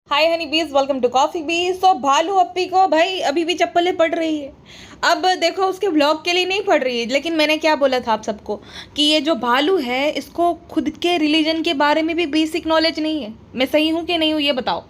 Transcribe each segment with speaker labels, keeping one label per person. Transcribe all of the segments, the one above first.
Speaker 1: हाय हनी बीज, welcome to coffee बीज। तो भालू अप्पी को भाई अभी भी चप्पलें पड़ रही है। अब देखो, उसके व्लॉग के लिए नहीं पड़ रही है, लेकिन मैंने क्या बोला था आप सबको कि ये जो भालू है इसको खुद के रिलीजन के बारे में भी बेसिक नॉलेज नहीं है। मैं सही हूँ कि नहीं हूँ ये बताओ।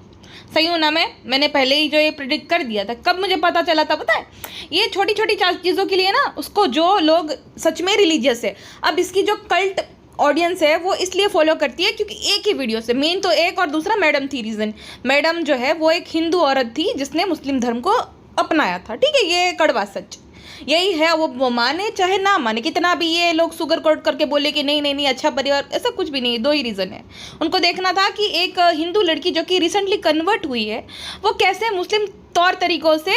Speaker 1: सही हूँ ना? मैंने पहले ही जो ये प्रिडिक्ट कर दिया था। कब मुझे पता चला था पता है? ये छोटी छोटी चीज़ों के लिए ना, उसको जो लोग सच में रिलीजियस है, अब इसकी जो कल्ट ऑडियंस है वो इसलिए फॉलो करती है क्योंकि एक ही वीडियो से, मेन तो एक, और दूसरा मैडम थी रीज़न। मैडम जो है वो एक हिंदू औरत थी जिसने मुस्लिम धर्म को अपनाया था। ठीक है, ये कड़वा सच यही है। वो माने चाहे ना माने, कितना भी ये लोग सुगर कोट करके बोले कि नहीं नहीं नहीं अच्छा परिवार, ऐसा कुछ भी नहीं। दो ही रीज़न है। उनको देखना था कि एक हिंदू लड़की जो कि रिसेंटली कन्वर्ट हुई है वो कैसे मुस्लिम तौर तरीकों से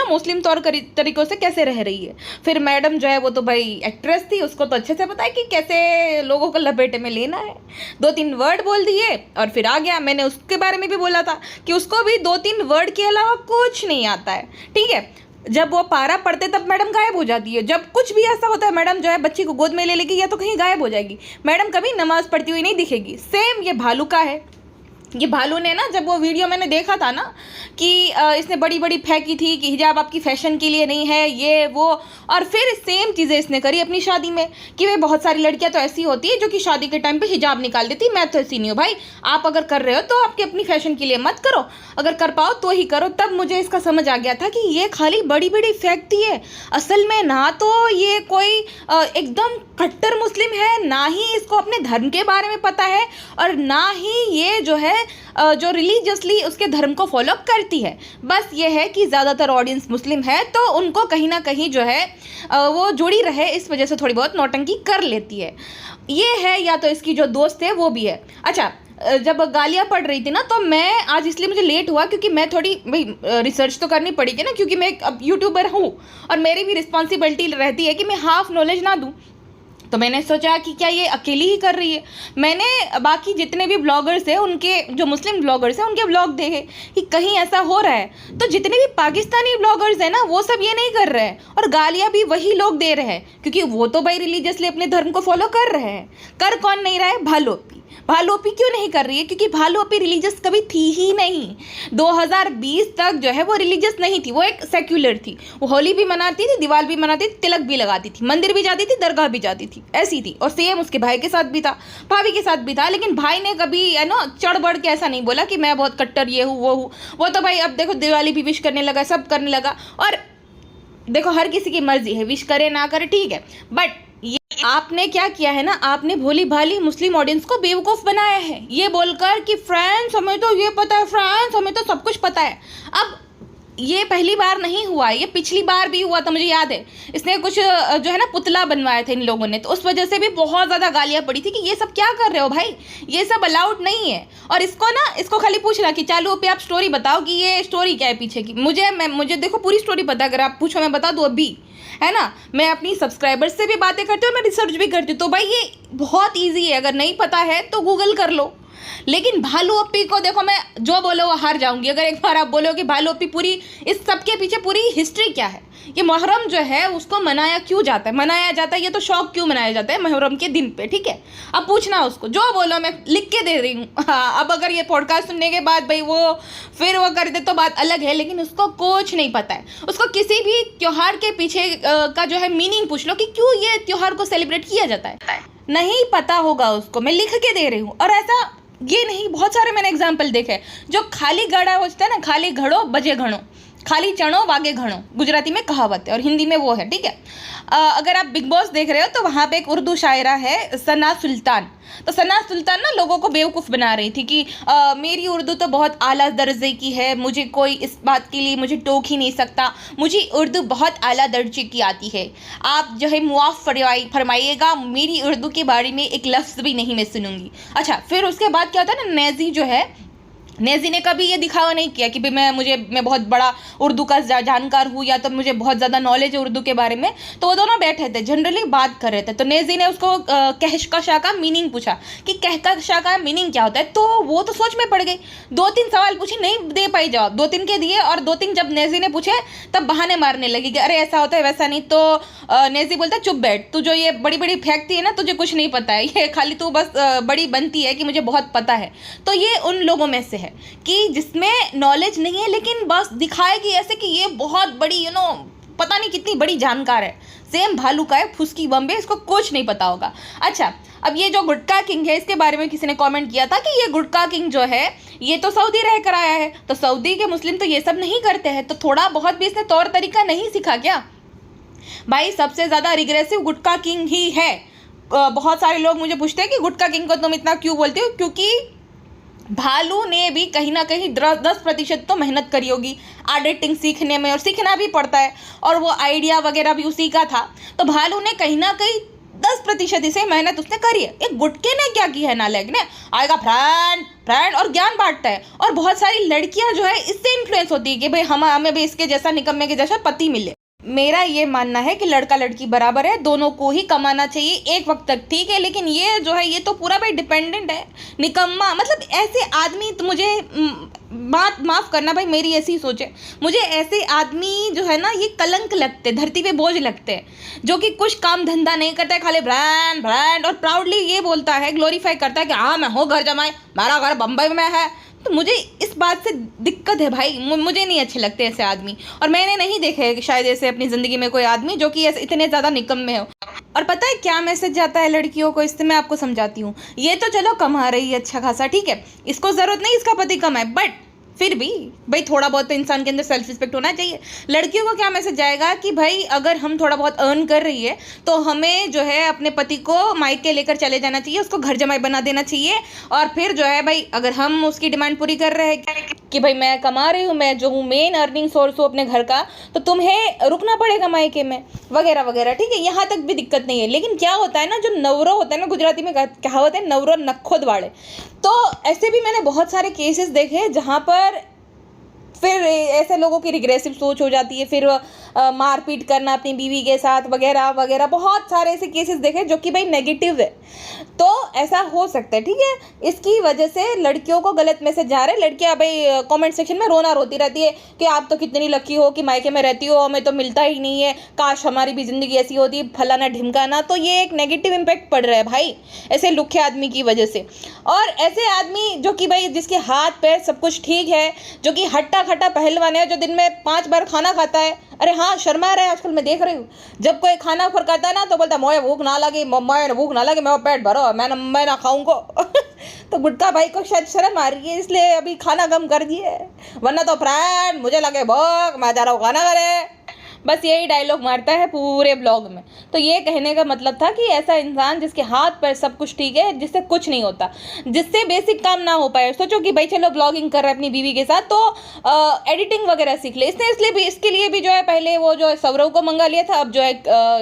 Speaker 1: मुस्लिम तौर तरीकों से कैसे रह रही है। फिर मैडम जो है वो तो भाई एक्ट्रेस थी, उसको तो अच्छे से पता है कि कैसे लोगों को लपेटे में लेना है। 2-3 वर्ड बोल दिए और फिर आ गया। मैंने उसके बारे में भी बोला था कि उसको भी 2-3 वर्ड के अलावा कुछ नहीं आता है। ठीक है, जब वो पारा पढ़ते तब मैडम गायब हो जाती है। जब कुछ भी ऐसा होता है मैडम जो है बच्ची को गोद में ले लेगी या तो कहीं गायब हो जाएगी। मैडम कभी नमाज पढ़ती हुई नहीं दिखेगी। सेम ये भालू का है। ये भालू ने ना, जब वो वीडियो मैंने देखा था ना कि इसने बड़ी बड़ी फेंकी थी कि हिजाब आपकी फैशन के लिए नहीं है, ये वो, और फिर सेम चीज़ें इसने करी अपनी शादी में कि वे बहुत सारी लड़कियां तो ऐसी होती है जो कि शादी के टाइम पे हिजाब निकाल देती। मैं तो ऐसी नहीं हूँ भाई। आप अगर कर रहे हो तो आपके अपनी फैशन के लिए मत करो, अगर कर पाओ तो ही करो। तब मुझे इसका समझ आ गया था कि ये खाली बड़ी बड़ी फेंकती है। असल में ना तो ये कोई एकदम कट्टर मुस्लिम है, ना ही इसको अपने धर्म के बारे में पता है, और ना ही ये जो है जो रिलीजियसली उसके धर्म को फॉलो करती है। बस ये है कि ज़्यादातर ऑडियंस मुस्लिम है तो उनको कहीं ना कहीं जो है वो जुड़ी रहे, इस वजह से थोड़ी बहुत नौटंकी कर लेती है। ये है, या तो इसकी जो दोस्त है वो भी है। अच्छा, जब गालियाँ पढ़ रही थी ना, तो मैं आज इसलिए मुझे लेट हुआ क्योंकि मैं थोड़ी भाई रिसर्च तो करनी पड़ी थी ना, क्योंकि मैं अब यूट्यूबर हूँ और मेरी भी रिस्पॉन्सिबिलिटी रहती है कि मैं हाफ नॉलेज ना दूँ। तो मैंने सोचा कि क्या ये अकेली ही कर रही है। मैंने बाकी जितने भी ब्लॉगर्स हैं, उनके जो मुस्लिम ब्लॉगर्स हैं उनके ब्लॉग देखे कि कहीं ऐसा हो रहा है। तो जितने भी पाकिस्तानी ब्लॉगर्स हैं ना, वो सब ये नहीं कर रहे हैं, और गालियाँ भी वही लोग दे रहे हैं क्योंकि वो तो भाई रिलीजियसली अपने धर्म को फॉलो कर रहे हैं। कर कौन नहीं रहा है? भालू अप्पी। भालू अप्पी क्यों नहीं कर रही है? क्योंकि भालू अप्पी रिलीजियस कभी थी ही नहीं। 2020 तक जो है वो रिलीजियस नहीं थी, वो एक सेक्युलर थी। वो होली भी मनाती थी, दिवाली भी मनाती थी, तिलक भी लगाती थी, मंदिर भी जाती थी, दरगाह भी जाती थी, ऐसी थी। और सेम उसके भाई के साथ भी था, भाभी के साथ भी था। लेकिन भाई ने कभी चढ़ बढ़ के ऐसा नहीं बोला कि मैं बहुत कट्टर ये हूँ वो हूँ। वो तो भाई अब देखो दिवाली भी विश करने लगा, सब करने लगा। और देखो, हर किसी की मर्जी है, विश करे ना करे, ठीक है। बट ये आपने क्या किया है ना, आपने भोली भाली मुस्लिम ऑडियंस को बेवकूफ़ बनाया है ये बोलकर कि फ्रेंड्स हमें तो ये पता है, फ्रेंड्स हमें तो सब कुछ पता है। अब ये पहली बार नहीं हुआ है, ये पिछली बार भी हुआ था, मुझे याद है। इसने कुछ जो है ना पुतला बनवाया था इन लोगों ने, तो उस वजह से भी बहुत ज़्यादा गालियाँ पड़ी थी कि ये सब क्या कर रहे हो भाई, ये सब अलाउड नहीं है। और इसको खाली पूछना कि चालू पे आप स्टोरी बताओ कि ये स्टोरी क्या है पीछे की। मुझे देखो पूरी स्टोरी पता, अगर आप पूछो मैं बता दूँ अभी, है ना। मैं अपनी सब्सक्राइबर्स से भी बातें करती हूँ और मैं रिसर्च भी करती हूँ। तो भाई ये बहुत ईजी है, अगर नहीं पता है तो गूगल कर लो। लेकिन भालू अप्पी को देखो, मैं जो बोलो वो हार जाऊंगी अगर एक बार आप बोलो कि भालू अप्पी पूरी, इस सब के पीछे पूरी हिस्ट्री क्या है, ये मुहर्रम जो है उसको मनाया क्यों जाता है, मनाया जाता है, ये तो शौक क्यों मनाया जाता है मुहर्रम के दिन पे। ठीक है, अब पूछना उसको, जो बोलो मैं लिख के दे रही हूँ। हाँ, अब अगर ये पॉडकास्ट सुनने के बाद भाई वो फिर वो कर दे तो बात अलग है, लेकिन उसको कुछ नहीं पता है। उसको किसी भी त्योहार के पीछे का जो है मीनिंग पूछ लो कि क्यों ये त्योहार को सेलिब्रेट किया जाता है, नहीं पता होगा उसको। मैं लिख के दे रही हूँ। और ऐसा ये नहीं, बहुत सारे मैंने एग्जाम्पल देखे जो खाली गड़ा होता है ना, खाली घड़ो बजे घड़ो, खाली चणो वागे घणो, गुजराती में कहावत है और हिंदी में वो है। ठीक है, अगर आप बिग बॉस देख रहे हो तो वहाँ पे एक उर्दू शायरा है सना सुल्तान। तो सना सुल्तान ना लोगों को बेवकूफ़ बना रही थी कि मेरी उर्दू तो बहुत आला दर्जे की है, मुझे कोई इस बात के लिए मुझे टोक ही नहीं सकता, मुझे उर्दू बहुत आला दर्जे की आती है, आप जो है मुआफ़ फरमाइएगा, मेरी उर्दू के बारे में एक लफ्ज़ भी नहीं मैं सुनूंगी। अच्छा, फिर उसके बाद क्या होता है ना, नेज़ी जो है, नेज़ी ने कभी ये दिखावा नहीं किया कि भाई मैं बहुत बड़ा उर्दू का जानकार हूँ या तो मुझे बहुत ज़्यादा नॉलेज है उर्दू के बारे में। तो वो दोनों बैठे थे, जनरली बात कर रहे थे। तो नेज़ी ने उसको कहकशा का मीनिंग पूछा कि कहकशा का मीनिंग क्या होता है। तो वो तो सोच में पड़ गई, 2-3 सवाल पूछे, नहीं दे पाई जवाब, 2-3 के दिए, और 2-3 जब नेज़ी ने पूछे तब बहाने मारने लगी कि अरे ऐसा होता है वैसा नहीं। तो नेज़ी बोलता चुप बैठ, तू जो ये बड़ी बड़ी फेंकती है ना, तुझे कुछ नहीं पता है, ये खाली तू बस बड़ी बनती है कि मुझे बहुत पता है। तो ये उन लोगों में से है। है कि जिसमें नॉलेज नहीं है लेकिन बस दिखाएगी ऐसे कि ये बहुत बड़ी पता नहीं कितनी बड़ी जानकार है। सेम भालू का है, फुसकी बम्बे, इसको कुछ नहीं पता होगा। अच्छा, अब ये जो गुटका किंग है इसके बारे में किसी ने कमेंट किया था कि ये गुटका किंग जो है ये तो सऊदी रह कर आया है, तो सऊदी के मुस्लिम तो ये सब नहीं करते हैं, तो थोड़ा बहुत भी इसने तौर तरीका नहीं सीखा क्या? भाई सबसे ज़्यादा रिग्रेसिव गुटका किंग ही है। बहुत सारे लोग मुझे पूछते हैं कि गुटका किंग को तुम इतना क्यों बोलते हो, क्योंकि भालू ने भी कहीं ना कहीं 10% तो मेहनत करी होगी एडिटिंग सीखने में, और सीखना भी पड़ता है, और वो आइडिया वगैरह भी उसी का था। तो भालू ने कहीं ना कहीं 10% इसे मेहनत उसने करी है। एक गुटके ने क्या किया है, नालायक ने आएगा फ्रेंड फ्रेंड और ज्ञान बांटता है, और बहुत सारी लड़कियां जो है इससे इन्फ्लुएंस होती है कि भाई हमें भी इसके जैसा निकम्मे के जैसा पति मिले। मेरा ये मानना है कि लड़का लड़की बराबर है, दोनों को ही कमाना चाहिए एक वक्त तक, ठीक है, लेकिन ये जो है ये तो पूरा भाई डिपेंडेंट है, निकम्मा। मतलब ऐसे आदमी तो मुझे बात माफ़ करना भाई, मेरी ऐसी सोच है, मुझे ऐसे आदमी जो है ना ये कलंक लगते, धरती पे बोझ लगते हैं, जो कि कुछ काम धंधा नहीं करता है, खाली ब्रांड ब्रांड, और प्राउडली ये बोलता है, ग्लोरीफाई करता है कि हाँ मैं हूँ घर जमाए, मेरा घर बम्बई में है। तो मुझे इस बात से दिक्कत है भाई, मुझे नहीं अच्छे लगते ऐसे आदमी, और मैंने नहीं देखे है कि शायद ऐसे अपनी ज़िंदगी में कोई आदमी जो कि ऐसे इतने ज़्यादा निकम्मे हो। और पता है क्या मैसेज जाता है लड़कियों को, इससे मैं आपको समझाती हूँ। ये तो चलो कमा रही है अच्छा खासा, ठीक है, इसको ज़रूरत नहीं इसका पति कमाए, बट फिर भी भाई थोड़ा बहुत तो इंसान के अंदर सेल्फ रिस्पेक्ट होना चाहिए। लड़कियों को क्या मैसेज जाएगा कि भाई अगर हम थोड़ा बहुत अर्न कर रही है तो हमें जो है अपने पति को मायके लेकर चले जाना चाहिए, उसको घर जमाई बना देना चाहिए, और फिर जो है भाई अगर हम उसकी डिमांड पूरी कर रहे हैं कि भाई मैं कमा रही हूँ, मैं जो हूँ मेन अर्निंग सोर्स हूँ अपने घर का, तो तुम्हें रुकना पड़ेगा मायके में वगैरह वगैरह, ठीक है, यहाँ तक भी दिक्कत नहीं है। लेकिन क्या होता है ना, जो नवरो होता है ना, गुजराती में कहावत है नवरो नखो दवाड़े, तो ऐसे भी मैंने बहुत सारे केसेस देखे जहाँ पर फिर ऐसे लोगों की रिग्रेसिव सोच हो जाती है, फिर मारपीट करना अपनी बीवी के साथ वगैरह वगैरह, बहुत सारे ऐसे केसेस देखे जो कि भाई नेगेटिव है। तो ऐसा हो सकता है, ठीक है, इसकी वजह से लड़कियों को गलत मैसेज जा रहे हैं। लड़कियां भाई कमेंट सेक्शन में रोना रोती रहती है कि आप तो कितनी लकी हो कि मायके में रहती हो, हमें तो मिलता ही नहीं है, काश हमारी भी ज़िंदगी ऐसी होती, फलाना ढिमकाना। तो ये एक नेगेटिव इम्पैक्ट पड़ रहा है भाई ऐसे लुखे आदमी की वजह से। और ऐसे आदमी जो कि भाई जिसके हाथ पैर सब कुछ ठीक है, जो कि हट्टा खट्टा पहलवान है, जो दिन में 5 बार खाना खाता है, अरे हाँ शर्मा रहे आजकल मैं देख रही हूँ, जब कोई खाना फरकाता है ना तो बोलता है मोए भूख ना लगी, मोए भूख ना लगी, मेरा पेट भरो, मैं ना खाऊंगा। तो गुटका भाई को शायद शर्म आ रही है, इसलिए अभी खाना कम कर दिए, वरना तो फ्रेंड मुझे लगे भूख, मैं जा रहा हूँ खाना करे, बस यही डायलॉग मारता है पूरे ब्लॉग में। तो ये कहने का मतलब था कि ऐसा इंसान जिसके हाथ पैर सब कुछ ठीक है, जिससे कुछ नहीं होता, जिससे बेसिक काम ना हो पाए, सोचो कि भाई चलो ब्लॉगिंग कर रहा है अपनी बीवी के साथ, तो एडिटिंग वगैरह सीख ले। इसने इसलिए भी इसके लिए भी जो है पहले वो जो है सौरव को मंगा लिया था, अब जो है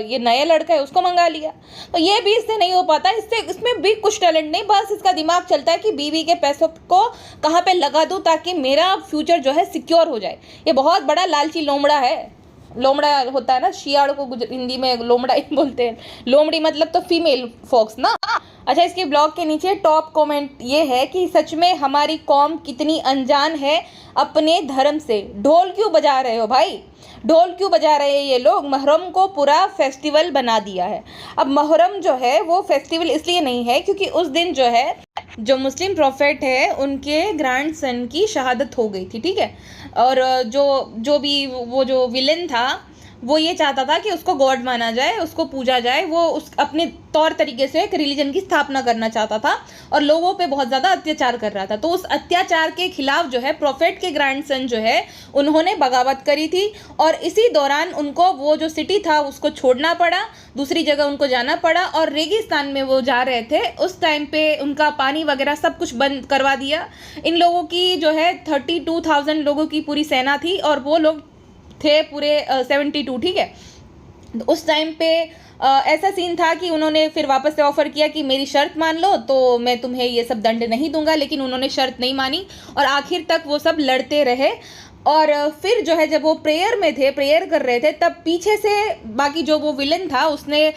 Speaker 1: ये नया लड़का है उसको मंगा लिया, तो ये भी इससे नहीं हो पाता। इसमें भी कुछ टैलेंट नहीं, बस इसका दिमाग चलता है कि बीवी के पैसों को कहाँ पर लगा दूँ ताकि मेरा फ्यूचर जो है सिक्योर हो जाए। ये बहुत बड़ा लालची लोमड़ा है। लोमड़ा होता है ना, शियाड़ को हिंदी में लोमड़ा ही बोलते हैं, लोमड़ी मतलब तो फीमेल फॉक्स ना। अच्छा, इसके ब्लॉग के नीचे टॉप कमेंट ये है कि सच में हमारी कौम कितनी अनजान है अपने धर्म से, ढोल क्यों बजा रहे हो भाई, ढोल क्यों बजा रहे हैं ये लोग, मुहर्रम को पूरा फेस्टिवल बना दिया है। अब मुहर्रम जो है वो फेस्टिवल इसलिए नहीं है क्योंकि उस दिन जो है जो मुस्लिम प्रॉफेट है उनके ग्रैंड सन की शहादत हो गई थी, ठीक है, और जो भी वो जो विलन था वो ये चाहता था कि उसको गॉड माना जाए, उसको पूजा जाए, वो उस अपने तौर तरीके से एक रिलीजन की स्थापना करना चाहता था और लोगों पे बहुत ज़्यादा अत्याचार कर रहा था। तो उस अत्याचार के खिलाफ जो है प्रॉफेट के ग्रैंडसन जो है उन्होंने बगावत करी थी, और इसी दौरान उनको वो जो सिटी था उसको छोड़ना पड़ा, दूसरी जगह उनको जाना पड़ा, और रेगिस्तान में वो जा रहे थे। उस टाइम पे उनका पानी वगैरह सब कुछ बंद करवा दिया। इन लोगों की जो है 32,000 लोगों की पूरी सेना थी और वो लोग थे पूरे 72, ठीक है। तो उस टाइम पे ऐसा सीन था कि उन्होंने फिर वापस से ऑफ़र किया कि मेरी शर्त मान लो तो मैं तुम्हें ये सब दंड नहीं दूंगा, लेकिन उन्होंने शर्त नहीं मानी और आखिर तक वो सब लड़ते रहे। और फिर जो है जब वो प्रेयर में थे, प्रेयर कर रहे थे, तब पीछे से बाकी जो वो विलन था उसने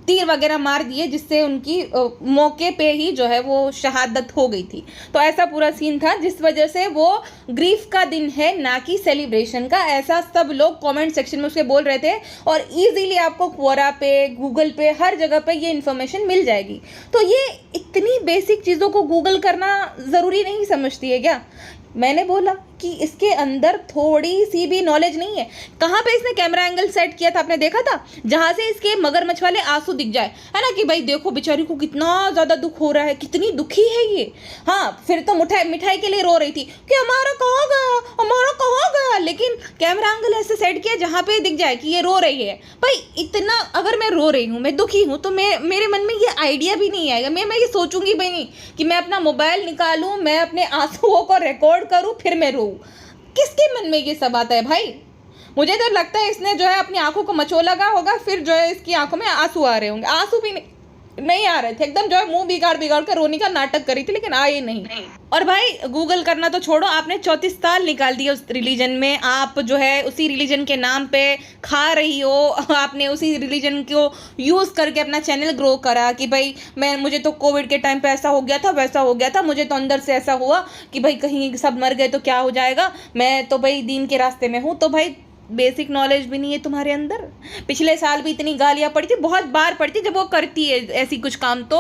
Speaker 1: तीर वगैरह मार दिए, जिससे उनकी मौके पे ही जो है वो शहादत हो गई थी। तो ऐसा पूरा सीन था, जिस वजह से वो ग्रीफ का दिन है ना कि सेलिब्रेशन का, ऐसा सब लोग कमेंट सेक्शन में उसके बोल रहे थे। और इजीली आपको क्वोरा पे, गूगल पे, हर जगह पे ये इन्फॉर्मेशन मिल जाएगी। तो ये इतनी बेसिक चीज़ों को गूगल करना ज़रूरी नहीं समझती है क्या? मैंने बोला कि इसके अंदर थोड़ी सी भी नॉलेज नहीं है। कहाँ पे इसने कैमरा एंगल सेट किया था, आपने देखा था? जहाँ से इसके मगरमच्छ वाले आंसू दिख जाए, है ना, कि भाई देखो बेचारी को कितना ज़्यादा दुख हो रहा है, कितनी दुखी है ये। हाँ, फिर तो मिठाई के लिए रो रही थी कि हमारा कहाँ गया, हमारा कहाँ गया, लेकिन कैमरा एंगल ऐसे सेट किया जहाँ पे दिख जाए कि ये रो रही है। भाई इतना, अगर मैं रो रही हूँ, मैं दुखी हूँ, तो मेरे मन में ये आइडिया भी नहीं आएगा, मैं ये सोचूंगी भाई नहीं कि मैं अपना मोबाइल निकालूँ, मैं अपने आंसुओं को रिकॉर्ड करूँ, फिर मैं रो। किसके मन में ये सब आता है भाई? मुझे तो लगता है इसने जो है अपनी आंखों को मचोला लगा होगा, फिर जो है इसकी आंखों में आंसू आ रहे होंगे। आंसू भी नहीं आ रहे थे, एकदम जो है मुंह बिगाड़ कर रोने का नाटक करी थी, लेकिन आए नहीं। और भाई गूगल करना तो छोड़ो, आपने 34 साल निकाल दिए उस रिलीजन में, आप जो है उसी रिलीजन के नाम पे खा रही हो, आपने उसी रिलीजन को यूज़ करके अपना चैनल ग्रो करा कि भाई मुझे तो कोविड के टाइम पे ऐसा हो गया था, वैसा हो गया था, मुझे तो अंदर से ऐसा हुआ कि भाई कहीं सब मर गए तो क्या हो जाएगा, मैं तो भाई दीन के रास्ते में हूँ। तो भाई बेसिक नॉलेज भी नहीं है तुम्हारे अंदर। पिछले साल भी इतनी गालियाँ पड़ी थी, बहुत बार पड़ी थी, जब वो करती है ऐसी कुछ काम। तो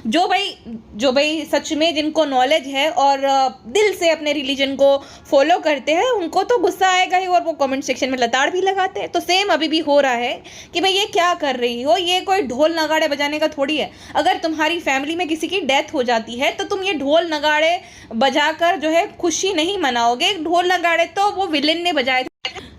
Speaker 1: जो भाई सच में जिनको नॉलेज है और दिल से अपने रिलीजन को फॉलो करते हैं, उनको तो गुस्सा आएगा ही, और वो कमेंट सेक्शन में लताड़ भी लगाते हैं। तो सेम अभी भी हो रहा है कि भाई ये क्या कर रही हो, ये कोई ढोल नगाड़े बजाने का थोड़ी है। अगर तुम्हारी फैमिली में किसी की डेथ हो जाती है तो तुम ये ढोल नगाड़े बजाकर जो है खुशी नहीं मनाओगे। ढोल नगाड़े तो वो विलेन ने बजाए थे,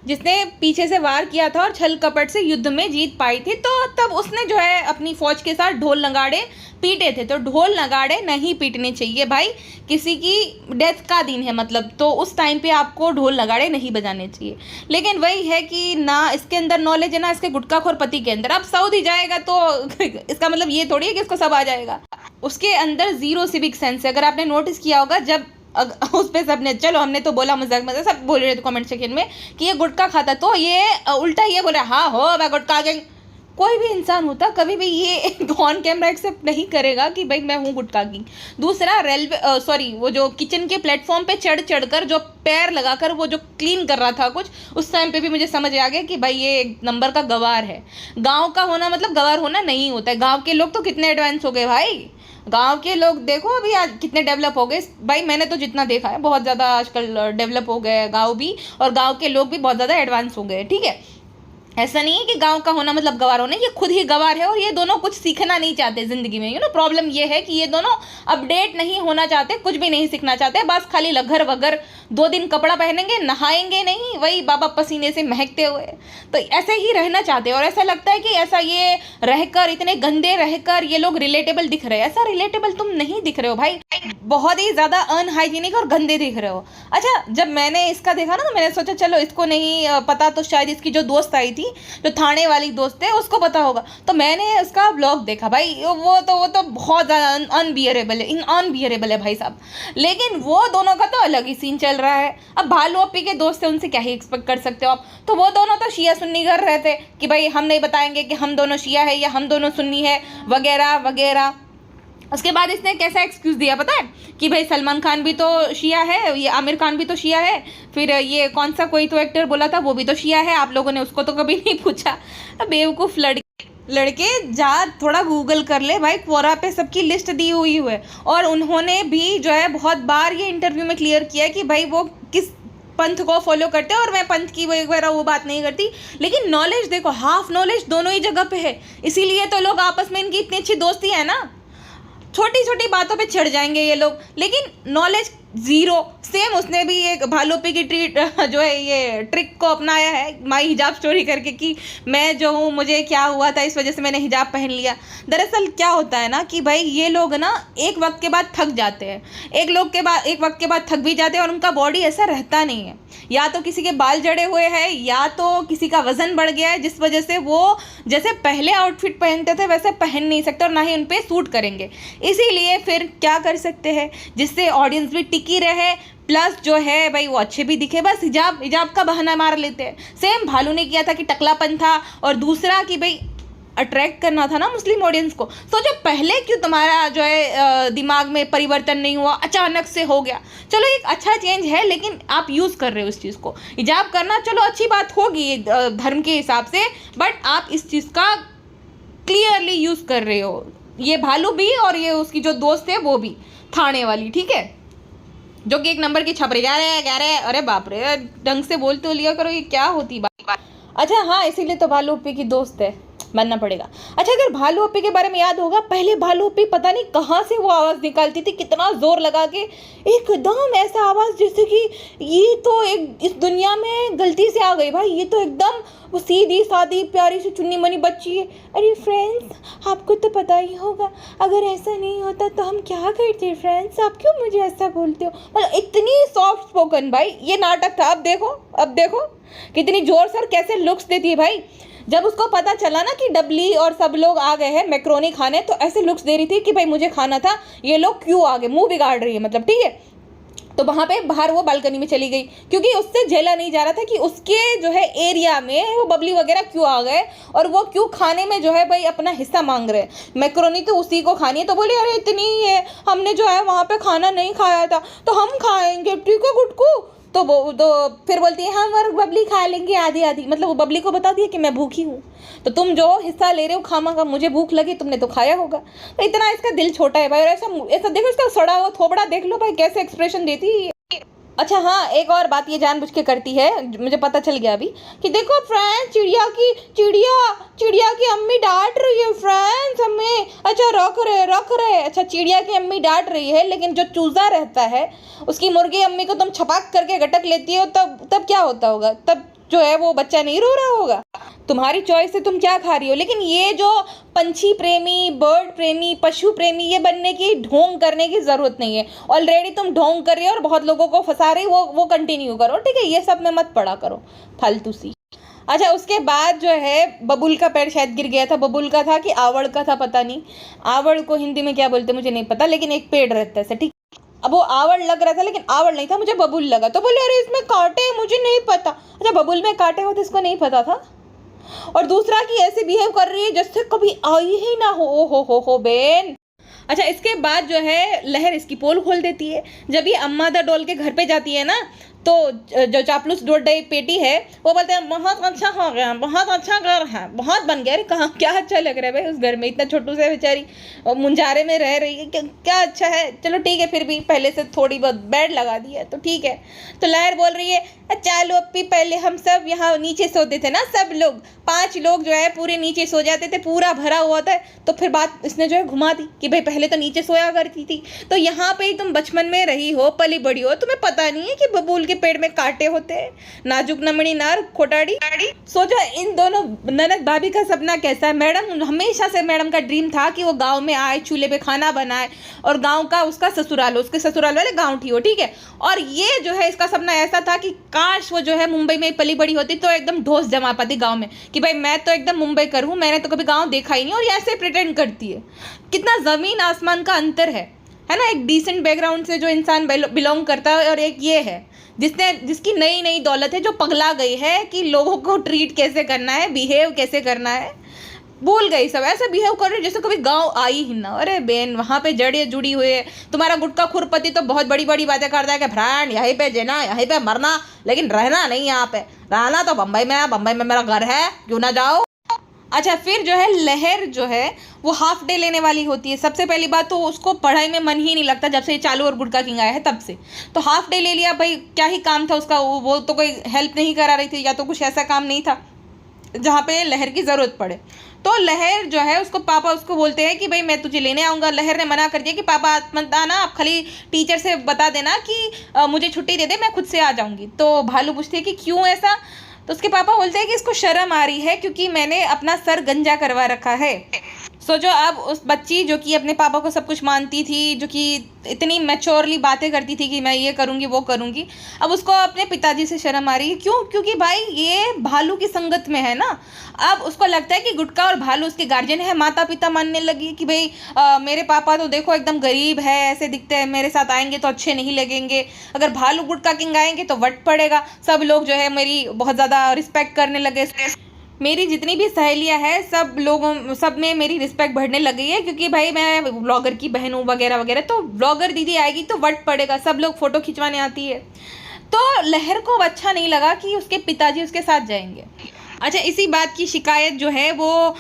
Speaker 1: जिसने पीछे से वार किया था और छल कपट से युद्ध में जीत पाई थी। तो तब उसने जो है अपनी फौज के साथ ढोल नगाड़े पीटे थे। तो ढोल नगाड़े नहीं पीटने चाहिए भाई, किसी की डेथ का दिन है मतलब, तो उस टाइम पे आपको ढोल नगाड़े नहीं बजाने चाहिए। लेकिन वही है कि ना इसके अंदर नॉलेज है, ना इसके गुटखाखोर पति के अंदर। अब सऊदी जाएगा तो इसका मतलब ये थोड़ी है कि इसको सब आ जाएगा। उसके अंदर जीरो सिविक सेंस है। अगर आपने नोटिस किया होगा, जब उस पे सबने, चलो हमने तो बोला मजाक मजाक, सब बोल रहे थे कमेंट सेक्शन में कि ये गुटखा खाता, तो ये उल्टा ये बोल रहा है हाँ हो मैं गुटखा गैंग। कोई भी इंसान होता कभी भी ये ऑन कैमरा एक्सेप्ट नहीं करेगा कि भाई मैं हूँ गुटखा किंग। दूसरा वो जो किचन के प्लेटफॉर्म पे चढ़ कर जो पैर लगाकर वो जो क्लीन कर रहा था कुछ, उस टाइम पे भी मुझे समझ आ गया कि भाई ये एक नंबर का गवार है। गाँव का होना मतलब गवार होना नहीं होता है। गाँव के लोग तो कितने एडवांस हो गए भाई, गांव के लोग देखो अभी आज कितने डेवलप हो गए भाई। मैंने तो जितना देखा है बहुत ज़्यादा आजकल डेवलप हो गए गांव भी, और गांव के लोग भी बहुत ज़्यादा एडवांस हो गए। ठीक है, ऐसा नहीं है कि गांव का होना मतलब गवार होना, ये खुद ही गवार है। और ये दोनों कुछ सीखना नहीं चाहते ज़िंदगी में। प्रॉब्लम ये है कि ये दोनों अपडेट नहीं होना चाहते, कुछ भी नहीं सीखना चाहते, बस खाली लगर वगर 2 दिन कपड़ा पहनेंगे, नहाएंगे नहीं, वही बाबा पसीने से महकते हुए। तो ऐसे ही रहना चाहते हैं। और ऐसा लगता है कि ऐसा ये रहकर, इतने गंदे रहकर ये लोग रिलेटेबल दिख रहे हैं। ऐसा रिलेटेबल तुम नहीं दिख रहे हो भाई, बहुत ही ज़्यादा अनहाइजीनिक और गंदे दिख रहे हो। अच्छा, जब मैंने इसका देखा ना, तो मैंने सोचा चलो इसको नहीं पता तो शायद इसकी जो दोस्त आई थी, जो थाने वाली दोस्त है, उसको पता होगा। तो मैंने उसका ब्लॉग देखा भाई, वो तो बहुत ज़्यादा अनबियरेबल है भाई साहब। लेकिन वो दोनों का तो अलग ही सीन चल रहा है। अब भालू अप्पी के दोस्त है, उनसे क्या ही एक्सपेक्ट कर सकते हो आप। तो वो दोनों तो शिया सुन्नी कर रहे थे कि भाई हम नहीं बताएंगे कि हम दोनों शिया है या हम दोनों सुन्नी है वगैरह वगैरह। उसके बाद इसने कैसा एक्सक्यूज़ दिया पता है कि भाई सलमान खान भी तो शिया है, ये आमिर खान भी तो शिया है, फिर ये कौन सा कोई तो एक्टर बोला था वो भी तो शिया है, आप लोगों ने उसको तो कभी नहीं पूछा। बेवकूफ़ लड़के जा थोड़ा गूगल कर ले भाई, क्वोरा पे सबकी लिस्ट दी हुई है। और उन्होंने भी जो है बहुत बार ये इंटरव्यू में क्लियर किया कि भाई वो किस पंथ को फॉलो करते हैं, और मैं पंथ की वगैरह वो बात नहीं करती। लेकिन नॉलेज देखो, हाफ नॉलेज दोनों ही जगह पे है। इसीलिए तो लोग आपस में, इनकी इतनी अच्छी दोस्ती है ना, छोटी छोटी बातों पे चढ़ जाएंगे ये लोग, लेकिन नॉलेज ज़ीरो। सेम उसने भी एक भालूपी की जो है ये ट्रिक को अपनाया है, माई हिजाब स्टोरी करके, कि मैं जो हूँ, मुझे क्या हुआ था, इस वजह से मैंने हिजाब पहन लिया। दरअसल क्या होता है ना कि भाई ये लोग ना एक वक्त के बाद थक जाते हैं, एक वक्त के बाद थक भी जाते हैं, और उनका बॉडी ऐसा रहता नहीं है। या तो किसी के बाल जड़े हुए हैं, या तो किसी का वजन बढ़ गया है, जिस वजह से वो जैसे पहले आउटफिट पहनते थे वैसे पहन नहीं सकते, और ना ही उन पर सूट करेंगे। इसीलिए फिर क्या कर सकते हैं, जिससे ऑडियंस भी टिकी रहे, प्लस जो है भाई वो अच्छे भी दिखे, बस हिजाब का बहाना मार लेते हैं। सेम भालू ने किया था कि टकलापन था, और दूसरा कि भाई अट्रैक्ट करना था ना मुस्लिम ऑडियंस को। सोचो पहले क्यों तुम्हारा जो है दिमाग में परिवर्तन नहीं हुआ, अचानक से हो गया। चलो एक अच्छा चेंज है, लेकिन आप यूज़ कर रहे हो इस चीज़ को। हिजाब करना चलो अच्छी बात होगी धर्म के हिसाब से, बट आप इस चीज़ का क्लियरली यूज़ कर रहे हो। ये भालू भी और ये उसकी जो दोस्त है वो भी, थाने वाली, ठीक है, जो कि एक नंबर की छपरी कह रहे अरे बाप रे, ढंग से बोल तो लिया करो, ये क्या होती बात। अच्छा हाँ, इसीलिए तो भालू अप्पी की दोस्त है, मानना पड़ेगा। अच्छा, अगर भालू अप्पी के बारे में याद होगा, पहले भालू अप्पी पता नहीं कहाँ से वो आवाज़ निकालती थी, कितना जोर लगा के, एकदम ऐसा आवाज़ जैसे कि ये तो एक इस दुनिया में गलती से आ गई भाई, ये तो एकदम वो सीधी सादी प्यारी सी चुन्नी मनी बच्ची है। अरे फ्रेंड्स, आपको तो पता ही होगा, अगर ऐसा नहीं होता तो हम क्या करते फ्रेंड्स, आप क्यों मुझे ऐसा बोलते हो। मतलब इतनी सॉफ्ट स्पोकन भाई, ये नाटक था। अब देखो कितनी जोर से और कैसे लुक्स देती है भाई। जब उसको पता चला ना कि डबली और सब लोग आ गए हैं मैक्रोनी खाने, तो ऐसे लुक्स दे रही थी कि भाई मुझे खाना था, ये लोग क्यों आ गए, मुंह बिगाड़ रही है मतलब, ठीक है। तो वहाँ पे बाहर वो बालकनी में चली गई, क्योंकि उससे झेला नहीं जा रहा था कि उसके जो है एरिया में वो बबली वगैरह क्यों आ गए और वो क्यों खाने में जो है भाई अपना हिस्सा मांग रहे हैं। मैक्रोनी तो उसी को खानी है, तो बोले अरे इतनी ही है, हमने जो है वहाँ पे खाना नहीं खाया था तो हम खाएंगे, ठीक है गुटकू। तो वो तो फिर बोलती है हम और बबली खा लेंगे आधी आधी, मतलब वो बबली को बता दिया कि मैं भूखी हूँ, तो तुम जो हिस्सा ले रहे हो खामा का, मुझे भूख लगी, तुमने तो खाया होगा। तो इतना इसका दिल छोटा है भाई, और ऐसा देखो इसका सड़ा हुआ थोबड़ा देख लो भाई, कैसे एक्सप्रेशन देती है। अच्छा हाँ, एक और बात ये जानबूझ के करती है, मुझे पता चल गया अभी, कि देखो फ्रेंड्स, चिड़िया की अम्मी डांट रही है फ्रेंड्स हमें। अच्छा रख रहे। अच्छा चिड़िया की अम्मी डांट रही है, लेकिन जो चूजा रहता है उसकी मुर्गी अम्मी को तुम छपाक करके गटक लेती हो, तब क्या होता होगा, तब जो है वो बच्चा नहीं रो रहा होगा। तुम्हारी चॉइस से तुम क्या खा रही हो। लेकिन ये जो पंछी प्रेमी, बर्ड प्रेमी, पशु प्रेमी, ये बनने की ढोंग करने की ज़रूरत नहीं है। ऑलरेडी तुम ढोंग कर रही हो और बहुत लोगों को फंसा रही हो, वो कंटिन्यू करो, ठीक है, ये सब में मत पड़ा करो फालतू सी। अच्छा, उसके बाद जो है बबुल का पैर शायद गिर गया था, बबुल का था कि आवड़ का था, पता नहीं, आवड़ को हिंदी में क्या बोलते मुझे नहीं पता, लेकिन एक पेड़ रहता है, ठीक। अब वो आवड़ लग रहा था, लेकिन आवड़ नहीं था, मुझे बबुल लगा, तो बोले अरे इसमें कांटे हैं, मुझे नहीं पता। अच्छा, बबुल में कांटे होते इसको नहीं पता था। और दूसरा कि ऐसे बिहेव कर रही है जैसे कभी आई ही ना हो बेन। अच्छा, इसके बाद जो है लहर इसकी पोल खोल देती है। जब ये अम्मा द डॉल के घर पे जाती है ना, तो जो चापलूस डोडे पेटी है वो बोलते हैं बहुत अच्छा हो गया, बहुत अच्छा घर है, बहुत बन गया। अरे कहाँ क्या अच्छा लग रहा है भाई उस घर में, इतना छोटू से बेचारी मुंजारे में रह रही है, क्या अच्छा है। चलो ठीक है, फिर भी पहले से थोड़ी बहुत बेड लगा दी है तो ठीक है। तो लहर बोल रही है चलो अप्पी, पहले हम सब यहाँ नीचे सोते थे ना, सब लोग 5 लोग जो है पूरे नीचे सो जाते थे, पूरा भरा हुआ था। तो फिर बात इसने जो है घुमा दी कि भाई पहले तो नीचे सोया करती थी, तो यहाँ पे ही तुम बचपन में रही हो, पली बड़ी हो, तुम्हें पता नहीं है कि बबूल के पेड़ में कांटे होते हैं, नाजुक नमणी नार खोटाड़ी। सोचो इन दोनों ननद भाभी का सपना कैसा है। मैडम हमेशा से मैडम का ड्रीम था कि वो गाँव में आए, चूल्हे पे खाना बनाए और गाँव का उसका ससुराल हो, उसके ससुराल वाले गाँव ही हो, ठीक है। और ये जो है इसका सपना ऐसा था कि काश वो जो है मुंबई में पली बड़ी होती तो एकदम ढोस जमा पाती गाँव में कि भाई मैं तो एकदम मुंबई कर हूँ, मैंने तो कभी गाँव देखा ही नहीं। और ये ऐसे प्रिटेंड करती है, कितना ज़मीन आसमान का अंतर है ना। एक डिसेंट बैकग्राउंड से जो इंसान बिलोंग करता है और एक ये है जिसकी नई नई दौलत है, जो पगला गई है कि लोगों को ट्रीट कैसे करना है, बिहेव कैसे करना है, भूल गई सब। ऐसे बिहेव कर रही जैसे कभी गांव आई ही ना। अरे बेन, वहाँ पे जड़े जुड़ी हुई है। तुम्हारा गुटका खुरपति तो बहुत बड़ी बड़ी बातें करता है कि फ्रेंड यहीं पे जीना, यहीं पे मरना, लेकिन रहना नहीं यहाँ पे, रहना तो बम्बई में है, बम्बई में मेरा घर है, क्यों ना जाओ। अच्छा, फिर जो है लहर जो है वो हाफ डे लेने वाली होती है। सबसे पहली बात तो उसको पढ़ाई में मन ही नहीं लगता जब से ये चालू और गुटका किंग आया है तब से। तो हाफ डे ले लिया भाई, क्या ही काम था उसका, वो तो कोई हेल्प नहीं करा रही थी, या तो कुछ ऐसा काम नहीं था जहाँ पे लहर की ज़रूरत पड़े। तो लहर जो है उसको पापा उसको बोलते हैं कि भाई मैं तुझे लेने आऊँगा। लहर ने मना कर दिया कि पापा आप मत आना, आप खाली टीचर से बता देना कि मुझे छुट्टी दे दे, मैं खुद से आ जाऊँगी। तो भालू पूछती है कि क्यों ऐसा। तो उसके पापा बोलते हैं कि इसको शर्म आ रही है क्योंकि मैंने अपना सर गंजा करवा रखा है। सोचो अब उस बच्ची जो कि अपने पापा को सब कुछ मानती थी, जो कि इतनी मैच्योरली बातें करती थी कि मैं ये करूँगी वो करूँगी, अब उसको अपने पिताजी से शर्म आ रही है। क्यों? क्योंकि भाई ये भालू की संगत में है ना। अब उसको लगता है कि गुटका और भालू उसके गार्जियन है। माता पिता मानने लगी कि भाई मेरे पापा तो देखो एकदम गरीब है, ऐसे दिखते हैं, मेरे साथ आएंगे तो अच्छे नहीं लगेंगे, अगर भालू गुटका किंग आएंगे तो वट पड़ेगा। सब लोग जो है मेरी बहुत ज़्यादा रिस्पेक्ट करने लगे। मेरी जितनी भी सहेलियां हैं सब में मेरी रिस्पेक्ट बढ़ने लग गई है, क्योंकि भाई मैं ब्लॉगर की बहन हूँ वगैरह वगैरह। तो ब्लॉगर दीदी आएगी तो वट पड़ेगा, सब लोग फ़ोटो खिंचवाने आती है। तो लहर को अच्छा नहीं लगा कि उसके पिताजी उसके साथ जाएंगे। अच्छा, इसी बात की शिकायत जो है वो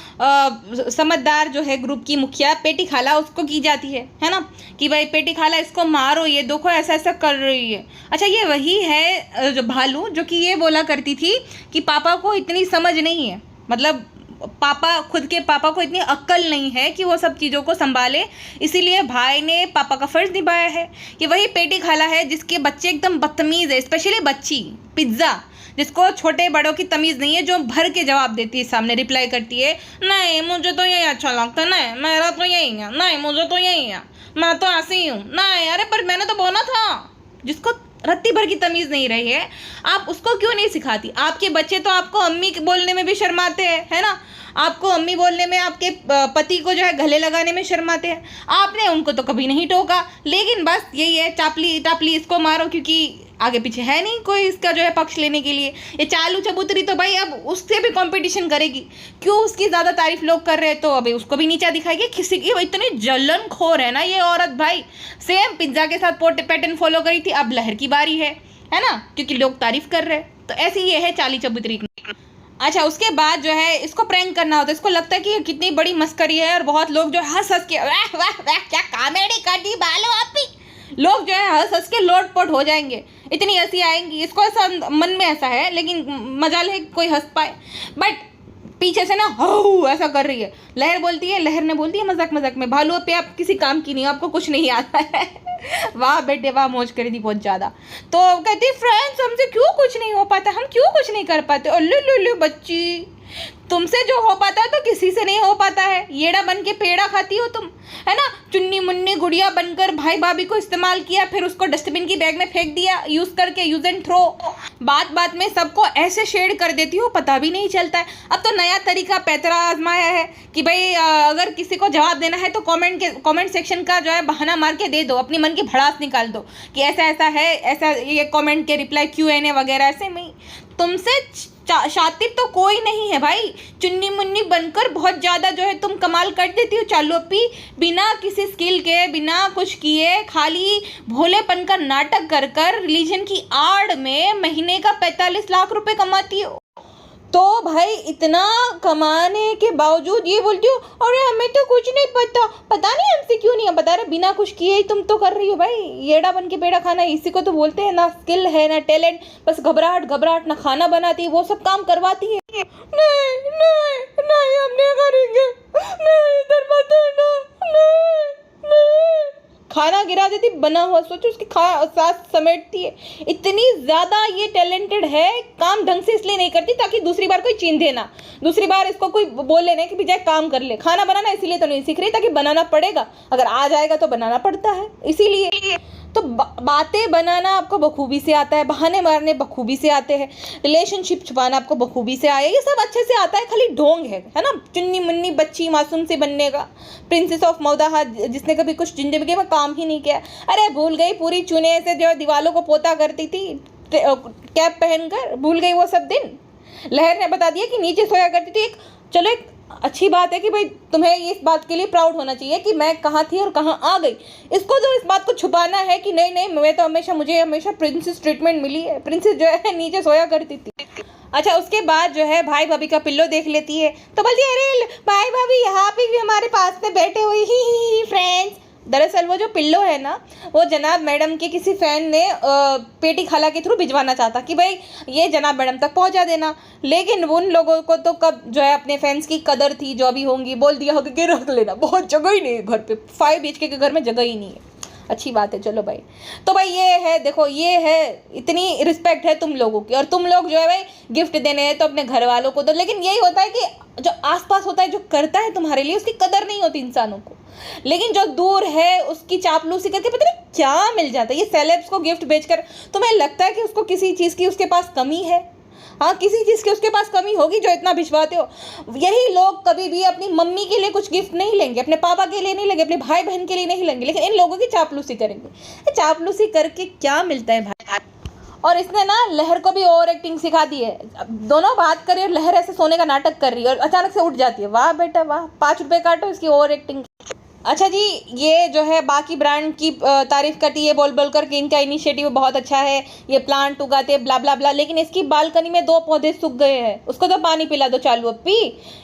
Speaker 1: समझदार जो है ग्रुप की मुखिया पेटी खाला उसको की जाती है ना, कि भाई पेटी खाला इसको मारो, ये देखो ऐसा ऐसा कर रही है। अच्छा, ये वही है जो भालू जो कि ये बोला करती थी कि पापा को इतनी समझ नहीं है, मतलब खुद के पापा को इतनी अक्ल नहीं है कि वो सब चीज़ों को संभाले, इसीलिए भाई ने पापा का फ़र्ज़ निभाया है। ये वही पेटी खाला है जिसके बच्चे एकदम बदतमीज़ है, स्पेशली बच्ची पिज़्ज़ा, जिसको छोटे बड़ों की तमीज़ नहीं है, जो भर के जवाब देती है, सामने रिप्लाई करती है, नहीं मुझे तो यही अच्छा लगता है, नहीं मेरा तो यही है, नहीं मुझे तो यही है, मैं तो ऐसे ही हूँ, नहीं अरे पर मैंने तो बोला था। जिसको रत्ती भर की तमीज़ नहीं रही है, आप उसको क्यों नहीं सिखाती? आपके बच्चे तो आपको अम्मी बोलने में भी शर्माते हैं, है ना, आपको अम्मी बोलने में, आपके पति को जो है गले लगाने में शर्माते हैं। आपने उनको तो कभी नहीं टोका, लेकिन बस यही है, टापली टापली इसको मारो, क्योंकि आगे पीछे है नहीं कोई इसका जो है पक्ष लेने के लिए। ये चालू चबूतरी तो भाई अब उससे भी कंपटीशन करेगी, क्यों उसकी ज़्यादा तारीफ लोग कर रहे हैं तो अभी उसको भी नीचा दिखाएगी। किसी की इतनी जलन खोर है ना ये औरत भाई, सेम पिज्ज़ा के साथ पैटर्न फॉलो करी थी, अब लहर की बारी है ना, क्योंकि लोग तारीफ कर रहे हैं। तो ऐसी ये है चाली चबूतरी। अच्छा, उसके बाद जो है इसको प्रैंक करना होता है, इसको लगता है कि ये कितनी बड़ी मस्करी है, और बहुत लोग जो हंस हंस के वाह वाह वाह क्या कॉमेडी कर दी बालो आप भी, लोग जो है हंस हंस के लोटपोट हो जाएंगे, इतनी हंसी आएंगी। इसको ऐसा मन में ऐसा है, लेकिन मजाल है कोई हंस पाए, बट पीछे से ना हो ऐसा कर रही है। लहर ने बोलती है मजाक मजाक में, भालू पे आप किसी काम की नहीं, आपको कुछ नहीं आता है। वाह बेटे वाह, मौज करी थी बहुत ज़्यादा। तो कहती फ्रेंड्स हमसे क्यों कुछ नहीं हो पाता, हम क्यों कुछ नहीं कर पाते। और लो बच्ची, तुमसे जो हो पाता है तो किसी से नहीं हो पाता है। येड़ा बन के पेड़ा खाती हो तुम, है ना, चुन्नी मुन्नी गुड़िया बनकर भाई भाभी को इस्तेमाल किया, फिर उसको डस्टबिन की बैग में फेंक दिया, यूज़ करके यूज़ एंड थ्रो। बात बात में सबको ऐसे शेड कर देती हो, पता भी नहीं चलता है। अब तो नया तरीका पैतरा आजमाया है कि भाई अगर किसी को जवाब देना है तो कमेंट सेक्शन का जो है बहाना मार के दे दो, अपनी मन की भड़ास निकाल दो कि ऐसा ऐसा है, ऐसा ये कमेंट के रिप्लाई Q&A वगैरह ऐसे में। तुमसे शातिब तो कोई नहीं है भाई, चुन्नी मुन्नी बनकर बहुत ज़्यादा जो है तुम कमाल कर देती हो चालू अपी, बिना किसी स्किल के, बिना कुछ किए, खाली भोलेपन का नाटक कर कर रिलीजन की आड़ में महीने का 45 लाख रुपए कमाती हो। तो भाई इतना कमाने के बावजूद ये बोलती हो अरे हमें तो कुछ नहीं पता नहीं हमसे क्यों नहीं बता रहे, बिना कुछ किए ही तुम तो कर रही हो। भाई येड़ा बन के पेड़ा खाना इसी को तो बोलते हैं, ना स्किल है ना टैलेंट, बस घबराहट ना खाना बनाती है, वो सब काम करवाती है। नहीं हम नहीं करेंगे, नहीं इधर मत आना, नहीं खाना गिरा देती बना हुआ, सोचो उसकी सास समेटती है। इतनी ज़्यादा ये टैलेंटेड है, काम ढंग से इसलिए नहीं करती ताकि दूसरी बार कोई चिंधे ना, दूसरी बार इसको कोई बोले ना कि जाए काम कर ले। खाना बनाना इसीलिए तो नहीं सीख रही ताकि बनाना पड़ेगा, अगर आ जाएगा तो बनाना पड़ता है, इसीलिए। तो बातें बनाना आपको बखूबी से आता है, बहाने मारने बखूबी से आते हैं, रिलेशनशिप छुपाना आपको बखूबी से आया, ये सब अच्छे से आता है, खाली ढोंग है ना, चुन्नी मुन्नी बच्ची मासूम से बनने का। प्रिंसेस ऑफ मौदाहा जिसने कभी कुछ जिंदगी में काम ही नहीं किया, अरे भूल गई पूरी चुने से जो दीवालों को पोता करती थी कैप पहनकर, भूल गई वो सब दिन। लहर ने बता दिया कि नीचे सोया करती थी। चलो एक अच्छी बात है कि भाई तुम्हें इस बात के लिए प्राउड होना चाहिए कि मैं कहाँ थी और कहाँ आ गई। इसको तो इस बात को छुपाना है कि नहीं मुझे हमेशा प्रिंसेस ट्रीटमेंट मिली है, प्रिंसेस जो है नीचे सोया करती थी। अच्छा, उसके बाद जो है भाई भाभी का पिल्लो देख लेती है तो बोलती है अरे भाई भाभी यहाँ पे भी हमारे पास में बैठे हुए ही फ्रेंड्स। दरअसल वो जो पिल्लो है ना, वो जनाब मैडम के किसी फ़ैन ने पेटी खाला के थ्रू भिजवाना चाहता कि भाई ये जनाब मैडम तक पहुंचा देना, लेकिन उन लोगों को तो कब जो है अपने फैंस की कदर थी, जो भी होंगी बोल दिया होगा कि रख लेना, बहुत जगह ही नहीं है घर पे, 5 BHK के घर में जगह ही नहीं है। अच्छी बात है, चलो भाई। तो भाई ये है, देखो ये है, इतनी रिस्पेक्ट है तुम लोगों की, और तुम लोग जो है भाई गिफ्ट देने हैं तो अपने घर वालों को दो, लेकिन यही होता है कि जो आसपास होता है, जो करता है तुम्हारे लिए, उसकी कदर नहीं होती इंसानों को, लेकिन जो दूर है उसकी चापलूसी करके पता नहीं क्या मिल जाता है। ये सेलेब्स को गिफ्ट बेचकर तुम्हें लगता है कि उसको किसी चीज़ की उसके पास कमी है? हाँ, किसी चीज़ की उसके पास कमी होगी जो इतना भिजवाते हो। यही लोग कभी भी अपनी मम्मी के लिए कुछ गिफ्ट नहीं लेंगे, अपने पापा के लिए नहीं लेंगे, अपने भाई बहन के लिए नहीं लेंगे, लेकिन इन लोगों की चापलूसी करेंगे। चापलूसी करके क्या मिलता है भाई? और इसने ना लहर को भी ओवर एक्टिंग सिखा दी है। दोनों बात कर रही है और लहर ऐसे सोने का नाटक कर रही है और अचानक से उठ जाती है। वाह बेटा वाह, 5 रुपये काटो इसकी ओवर एक्टिंग। अच्छा जी, ये जो है बाकी ब्रांड की तारीफ करती है बोल बोल कर कि इनका इनिशिएटिव बहुत अच्छा है, ये प्लांट उगाते हैं ब्ला ब्ला ब्ला, लेकिन इसकी बालकनी में 2 पौधे सूख गए हैं, उसको तो पानी पिला दो चालू अप्पी।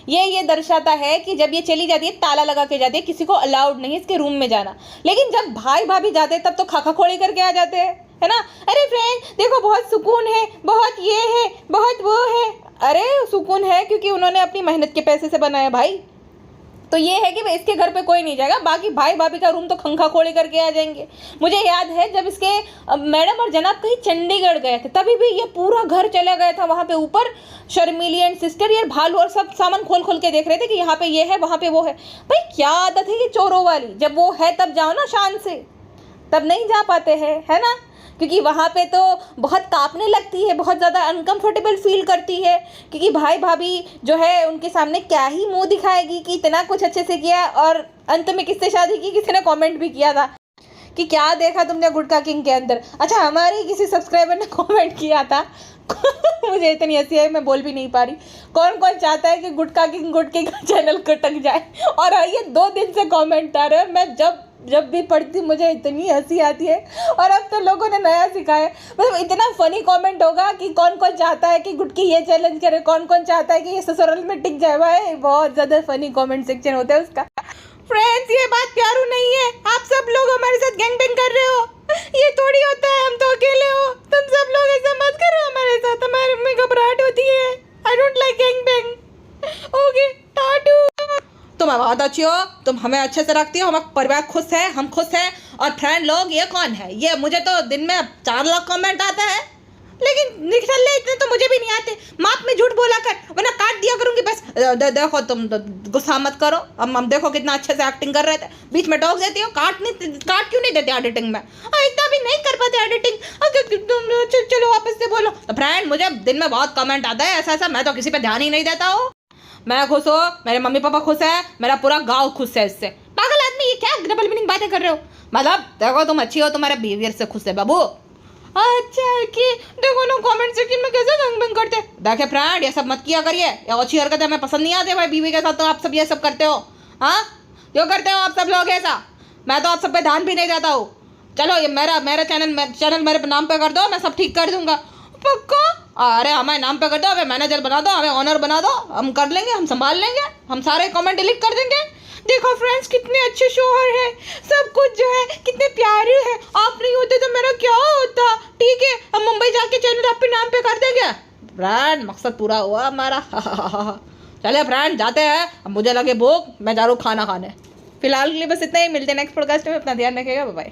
Speaker 1: ये दर्शाता है कि जब ये चली जाती है ताला लगा के जाती है, किसी को अलाउड नहीं है इसके रूम में जाना, लेकिन जब भाई भाभी जाते हैं तब तो खाखा खोड़ी करके आ जाते हैं, है ना। अरे फ्रेंड देखो बहुत सुकून है, बहुत ये है, बहुत वो है। अरे सुकून है क्योंकि उन्होंने अपनी मेहनत के पैसे से बनाया भाई। तो ये है कि इसके घर पे कोई नहीं जाएगा, बाकी भाई भाभी का रूम तो खंखा खोले करके आ जाएंगे। मुझे याद है जब इसके मैडम और जनाब कहीं चंडीगढ़ गए थे, तभी भी ये पूरा घर चला गया था वहाँ पे ऊपर। शर्मिली एंड सिस्टर ये भालू और सब सामान खोल खोल के देख रहे थे कि यहाँ पे ये है वहाँ पे वो है। भाई क्या आदत है ये चोरों वाली, जब वो है तब जाओ ना शान से, तब नहीं जा पाते हैं, है ना, क्योंकि वहाँ पे तो बहुत कांपने लगती है, बहुत ज़्यादा अनकंफर्टेबल फील करती है, क्योंकि भाई भाभी जो है उनके सामने क्या ही मुंह दिखाएगी कि इतना कुछ अच्छे से किया और अंत में किससे शादी की। किसी ने कमेंट भी किया था कि क्या देखा तुमने गुटका किंग के अंदर। अच्छा हमारी किसी सब्सक्राइबर ने कमेंट किया था मुझे इतनी हंसी है मैं बोल भी नहीं पा रही। कौन कौन चाहता है कि गुटका किंग गुटके का चैनल कटक जाए, और ये 2 दिन से कमेंट आ रहे हैं। मैं जब भी पढ़ती मुझे इतनी हंसी आती है, और अब तो लोगों ने नया सिखाया है, मतलब इतना फनी कमेंट होगा कि कौन कौन चाहता है कि गुटकी ये चैलेंज करे, कौन कौन चाहता है कि ये ससुराल में टिक जाए। भाई बहुत ज़्यादा फनी कमेंट सेक्शन होता है उसका। फ्रेंड्स ये बात प्यारू नहीं है, आप सब लोग हमारे साथ गैंग बैंग कर रहे हो, ये थोड़ी होता है हम तो अकेले हो, तुम सब लोग ऐसा मत करो हमारे साथ, हमारे में घबराहट होती है। I don't like gang bang. Okay tattoo. तुम बहुत अच्छी हो, तुम हमें अच्छे से रखती हो, हमारा परिवार खुश है, हम खुश हैं। और फ्रेंड लोग ये कौन है, ये मुझे तो दिन में 4 लाख कमेंट आता है, लेकिन निकले इतने तो मुझे भी नहीं आते। माप में झूठ बोला कर वरना काट दिया करूंगी बस। देखो तुम गुस्सा मत करो, हम देखो कितना अच्छे से एक्टिंग कर रहे थे, बीच में टोक देती हो। काट क्यों नहीं देते एडिटिंग में, इतना भी नहीं कर पाते एडिटिंग। चलो वापस से बोलो। तो फ्रेंड मुझे दिन में बहुत कमेंट आता है ऐसा, मैं तो किसी पे ध्यान ही नहीं देता हूँ। मैं खुश हो, मेरे मम्मी पापा खुश है, मेरा पूरा गाँव खुश है इससे। पागल आदमी ये क्या डबल मीनिंग बातें कर रहे हो, मतलब देखो तुम अच्छी हो, तुम्हारे बिहेवियर से खुश है बाबू। अच्छा कि देखो ना कमेंट सेक्शन में कैसे गंग बंग करते। देखे फ्रेंड ये सब मत किया करिए, ये अच्छी हरकत हमें पसंद नहीं आती भाई। बीवी के साथ तो आप सब ये सब करते हो, हाँ क्यों करते हो आप सब लोग ऐसा। मैं तो आप सब पे ध्यान भी नहीं देता हूँ। चलो ये मेरा चैनल मेरे नाम पे कर दो, मैं सब ठीक कर दूंगा पक्का। अरे हमारे नाम पे कर दो, हमें मैनेजर बना दो, हमें ऑनर बना दो, हम कर लेंगे, हम संभाल लेंगे, हम सारे कमेंट डिलीट कर देंगे। देखो फ्रेंड्स कितने अच्छे शोहर है, सब कुछ जो है कितने प्यारे हैं। आप नहीं होते तो मेरा क्या होता। ठीक है हम मुंबई जाके चैनल आपके नाम पे कर देंगे। फ्रेंड मकसद पूरा हुआ हमारा चले फ्रेंड जाते हैं, अब मुझे लगे भूख, मैं जा रहा हूँ खाना खाने। फिलहाल के लिए बस इतना ही, मिलते हैं नेक्स्ट पॉडकास्ट में, अपना ध्यान रखिएगा, बाय बाय।